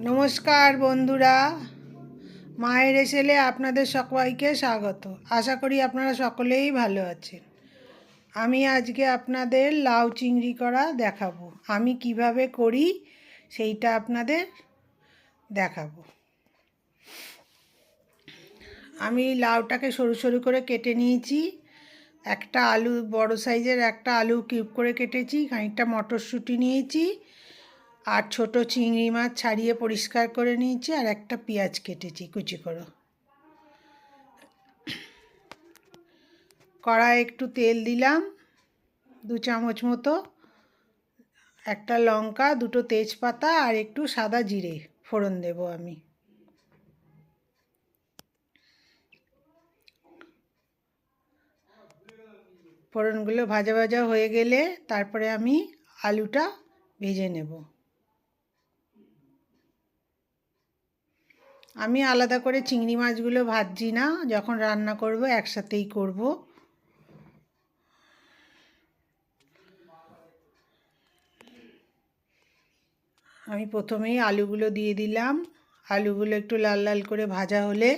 নমস্কার বন্ধুরা, মায়ের এসেলে আপনাদের সবাইকে স্বাগত। আশা করি আপনারা সকলেই ভালো আছেন। আমি আজকে আপনাদের লাউ চিংড়ি করা দেখাবো। আমি কিভাবে করি সেইটা আপনাদের দেখাবো। আমি লাউটাকে সরু সরু করে কেটে নিয়েছি। একটা আলু, বড় সাইজের একটা আলু কিউব করে কেটেছি। খানিকটা মটরশুঁটি নিয়েছি, আর ছোট চিংড়ি মাছ ছাড়িয়ে পরিষ্কার করে নিয়েছি, আর একটা পেঁয়াজ কেটেছি কুচি করে। কড়াই একটু তেল দিলাম, 2 চামচ মতো, একটা লঙ্কা, 2টো তেজপাতা আর একটু সাদা জিরে ফোড়ন দেব আমি। ফোড়নগুলো ভাজা ভাজা হয়ে গেলে তারপরে আমি আলুটা ভেজে নেব। আমি আলাদা করে চিংড়ি মাছগুলো ভাজছি না, যখন রান্না করব একসাথেই করব। আমি প্রথমেই আলুগুলো দিয়ে দিলাম। আলুগুলো একটু লাল লাল করে ভাজা হলে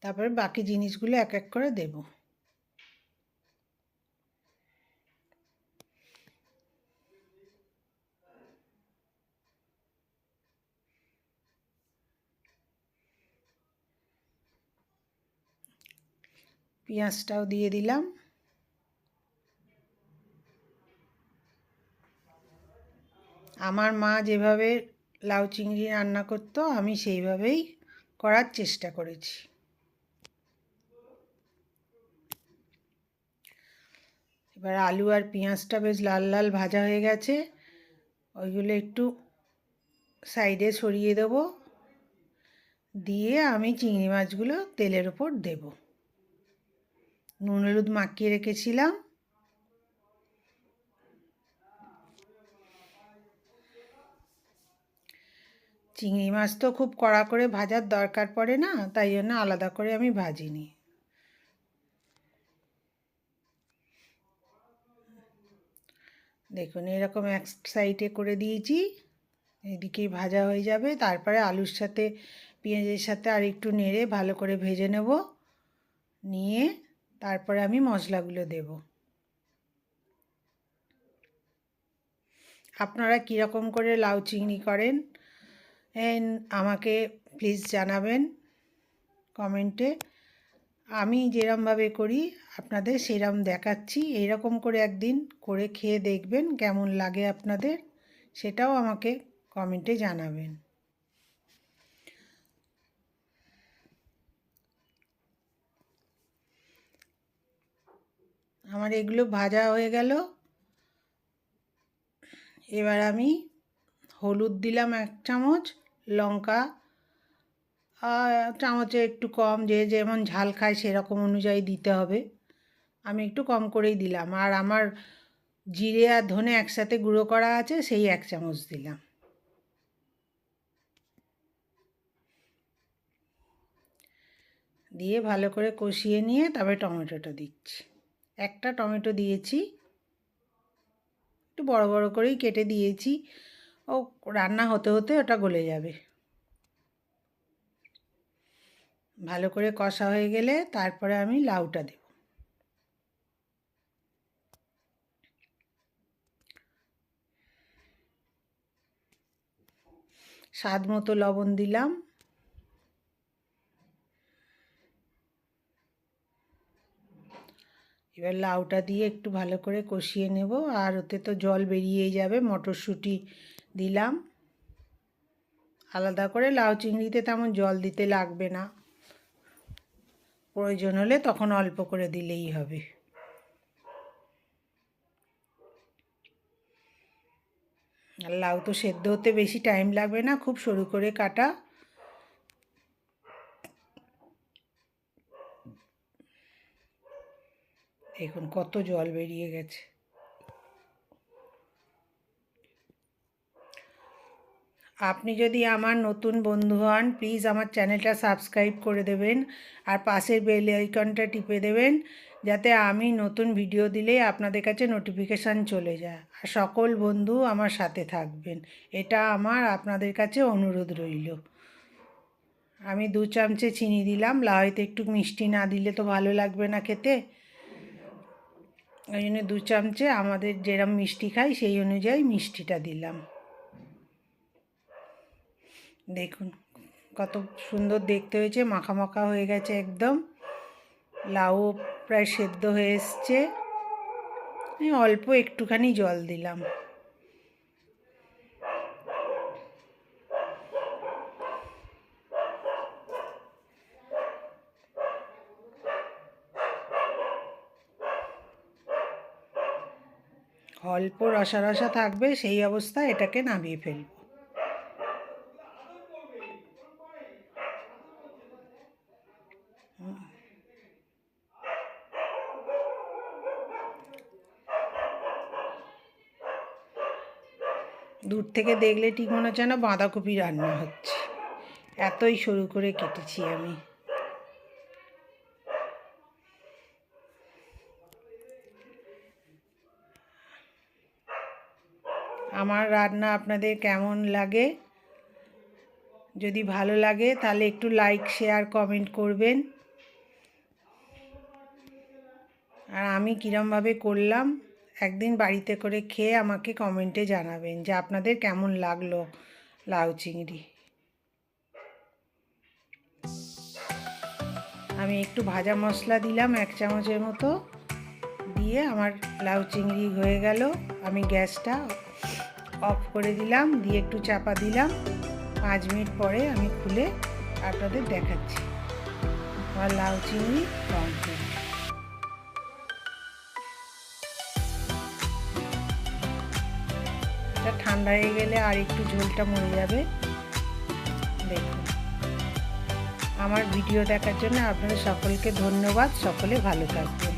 তারপরে বাকি জিনিসগুলো এক এক করে দেব। পেঁয়াজটাও দিয়ে দিলাম। আমার মা যেভাবে লাউ চিংড়ি রান্না করতো আমি সেইভাবেই করার চেষ্টা করেছি। এবার আলু আর পেঁয়াজটা বেশ লাল লাল ভাজা হয়ে গেছে, ওইগুলো একটু সাইডে সরিয়ে দেবো। দিয়ে আমি চিংড়ি মাছগুলো তেলের ওপর দেব। নুন হলুদ মাখিয়ে রেখেছিলাম। চিংড়ি মাছ তো খুব কড়া করে ভাজার দরকার পড়ে না, তাই জন্য আলাদা করে আমি ভাজিনি। দেখুন এরকম এক সাইডে করে দিয়েছি, এদিকেই ভাজা হয়ে যাবে। তারপরে আলুর সাথে পেঁয়াজের সাথে আর একটু নেড়ে ভালো করে ভেজে নেব। নিয়ে তারপরে আমি মশলাগুলো দেব। আপনারা কীরকম করে লাউ চিংড়ি করেন আমাকে প্লিজ জানাবেন কমেন্টে। আমি যেরমভাবে করি আপনাদের সেরম দেখাচ্ছি। এইরকম করে একদিন করে খেয়ে দেখবেন কেমন লাগে আপনাদের, সেটাও আমাকে কমেন্টে জানাবেন। আমার এগুলো ভাজা হয়ে গেল। এবার আমি হলুদ দিলাম 1 চামচ, লঙ্কা চামচে একটু কম, যে যেমন ঝাল খায় সেরকম অনুযায়ী দিতে হবে। আমি একটু কম করেই দিলাম। আর আমার জিরে আর ধনে একসাথে গুঁড়ো করা আছে, সেই 1 চামচ দিলাম। দিয়ে ভালো করে কষিয়ে নিয়ে তবে টমেটোটা দিচ্ছি। একটা টমেটো দিয়েছি, একটু বড় বড় করেই কেটে দিয়েছি। ও রান্না হতে হতে ওটা গলে যাবে। ভালো করে কষা হয়ে গেলে তারপরে আমি লাউটা দেব। স্বাদ মতো লবণ দিলাম। এবার লাউটা দিয়ে একটু ভালো করে কষিয়ে নেব। আর ওতে তো জল বেরিয়েই যাবে, মটরশুঁটি দিলাম। আলাদা করে লাউ চিংড়িতে তেমন জল দিতে লাগবে না, প্রয়োজন হলে তখন অল্প করে দিলেই হবে। আর লাউ তো সেদ্ধ হতে বেশি টাইম লাগবে না, খুব সরু করে কাটা। দেখুন কত জল বেরিয়ে গেছে। আপনি যদি আমার নতুন বন্ধু হন প্লিজ আমার চ্যানেলটা সাবস্ক্রাইব করে দেবেন আর পাশের বেল আইকনটা টিপে দেবেন, যাতে আমি নতুন ভিডিও দিলে আপনাদের কাছে নোটিফিকেশান চলে যায়। আর সকল বন্ধু আমার সাথে থাকবেন, এটা আমার আপনাদের কাছে অনুরোধ রইল। আমি 2 চামচে চিনি দিলাম, লাউতে একটু মিষ্টি না দিলে তো ভালো লাগবে না খেতে, ওই জন্য 2 চামচে আমাদের যেরকম মিষ্টি খাই সেই অনুযায়ী মিষ্টিটা দিলাম। দেখুন কত সুন্দর দেখতে হয়েছে, মাখা মাখা হয়ে গেছে একদম, লাউ প্রায় সেদ্ধ হয়ে এসছে। অল্প একটুখানি জল দিলাম। অল্প রসা রসা থাকবে, সেই অবস্থায় এটাকে নামিয়ে ফেলব। দূর থেকে দেখলে ঠিক মনে হচ্ছে না বাঁধাকপি রান্না হচ্ছে, এতই সরু করে কেটেছি আমি। আমার রান্না আপনাদের কেমন লাগে? যদি ভালো লাগে তাহলে একটু লাইক শেয়ার কমেন্ট করবেন। আর আমি কীরমভাবে করলাম একদিন বাড়িতে করে খেয়ে আমাকে কমেন্টে জানাবেন যে আপনাদের কেমন লাগলো লাউ চিংড়ি। আমি একটু ভাজা মশলা দিলাম 1 চামচের মতো, দিয়ে আমার লাউ চিংড়ি হয়ে গেল। আমি গ্যাসটা অফ করে দিলাম, দিয়ে একটু চাপা দিলাম। 5 মিনিট পরে আমি খুলে আপনাদের দেখাচ্ছি আমার লাউ চিংড়ি কমপ্লিট। এটা ঠান্ডা হয়ে গেলে আর একটু ঝোলটা মরে যাবে। দেখুন, আমার ভিডিও দেখার জন্য আপনাদের সকলকে ধন্যবাদ। সকলে ভালো থাকবেন।